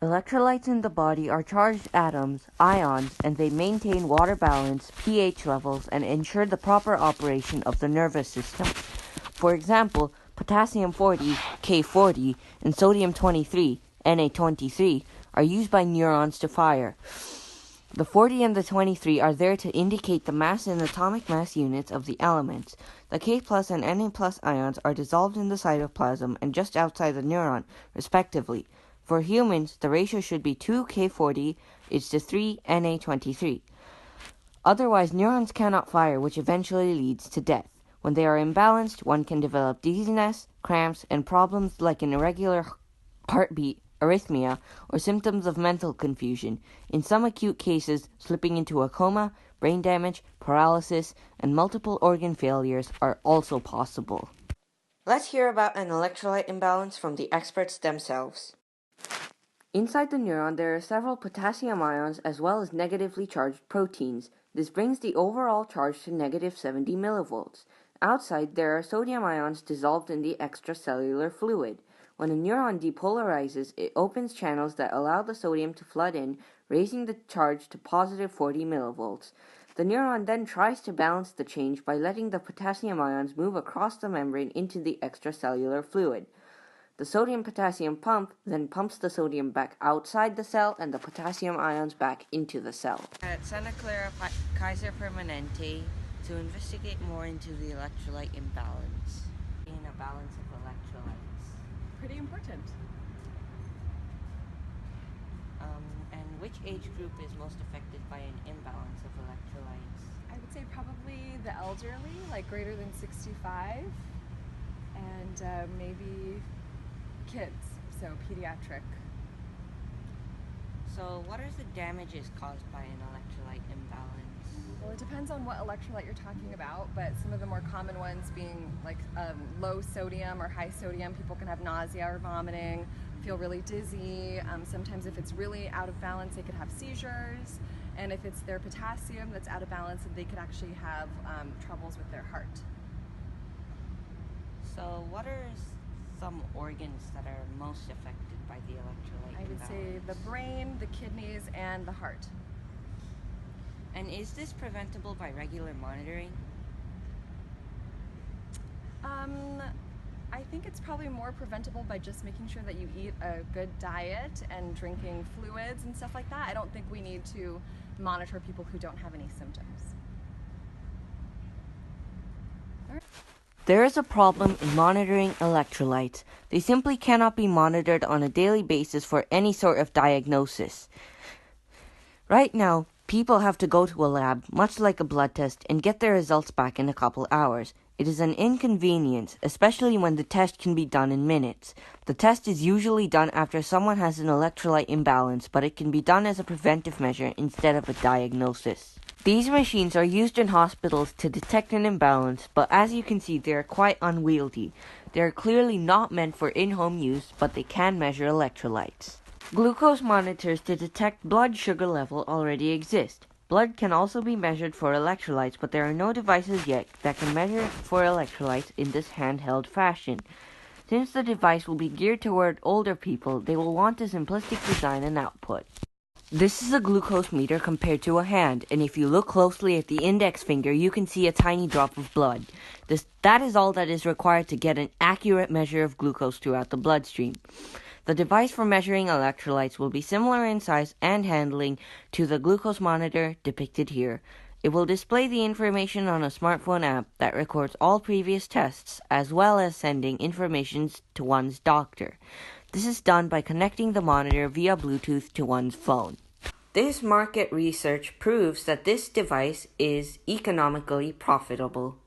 Electrolytes in the body are charged atoms, ions, and they maintain water balance, pH levels, and ensure the proper operation of the nervous system. For example, potassium 40, K40, and sodium 23, Na23, are used by neurons to fire. The 40 and the 23 are there to indicate the mass and atomic mass units of the elements. The K plus and Na plus ions are dissolved in the cytoplasm and just outside the neuron, respectively. For humans, the ratio should be 2 K40 is to 3 Na23. Otherwise, neurons cannot fire, which eventually leads to death. When they are imbalanced, one can develop dizziness, cramps, and problems like an irregular heartbeat, arrhythmia, or symptoms of mental confusion. In some acute cases, slipping into a coma, brain damage, paralysis, and multiple organ failures are also possible. Let's hear about an electrolyte imbalance from the experts themselves. Inside the neuron, there are several potassium ions as well as negatively charged proteins. This brings the overall charge to negative 70 millivolts. Outside, there are sodium ions dissolved in the extracellular fluid. When a neuron depolarizes, it opens channels that allow the sodium to flood in, raising the charge to positive 40 millivolts. The neuron then tries to balance the change by letting the potassium ions move across the membrane into the extracellular fluid. The sodium-potassium pump then pumps the sodium back outside the cell and the potassium ions back into the cell. At Santa Clara Kaiser Permanente to investigate more into the electrolyte imbalance. In a balance of electrolytes. Pretty important. And which age group is most affected by an imbalance of electrolytes? I would say probably the elderly, like greater than 65, and maybe kids, so pediatric. So what are the damages caused by an electrolyte imbalance? Well, it depends on what electrolyte you're talking about, but some of the more common ones being like low sodium or high sodium. People can have nausea or vomiting, feel really dizzy. Sometimes if it's really out of balance, they could have seizures. And if it's their potassium that's out of balance, they could actually have troubles with their heart. So what are some organs that are most affected by the electrolyte I would say the brain, the kidneys, and the heart. And is this preventable by regular monitoring? I think it's probably more preventable by just making sure that you eat a good diet and drinking fluids and stuff like that. I don't think we need to monitor people who don't have any symptoms. All right. There is a problem in monitoring electrolytes. They simply cannot be monitored on a daily basis for any sort of diagnosis. Right now, people have to go to a lab, much like a blood test, and get their results back in a couple hours. It is an inconvenience, especially when the test can be done in minutes. The test is usually done after someone has an electrolyte imbalance, but it can be done as a preventive measure instead of a diagnosis. These machines are used in hospitals to detect an imbalance, but as you can see, they are quite unwieldy. They are clearly not meant for in-home use, but they can measure electrolytes. Glucose monitors to detect blood sugar level already exist. Blood can also be measured for electrolytes, but there are no devices yet that can measure for electrolytes in this handheld fashion. Since the device will be geared toward older people, they will want a simplistic design and output. This is a glucose meter compared to a hand, and if you look closely at the index finger, you can see a tiny drop of blood. That is all that is required to get an accurate measure of glucose throughout the bloodstream. The device for measuring electrolytes will be similar in size and handling to the glucose monitor depicted here. It will display the information on a smartphone app that records all previous tests, as well as sending information to one's doctor. This is done by connecting the monitor via Bluetooth to one's phone. This market research proves that this device is economically profitable.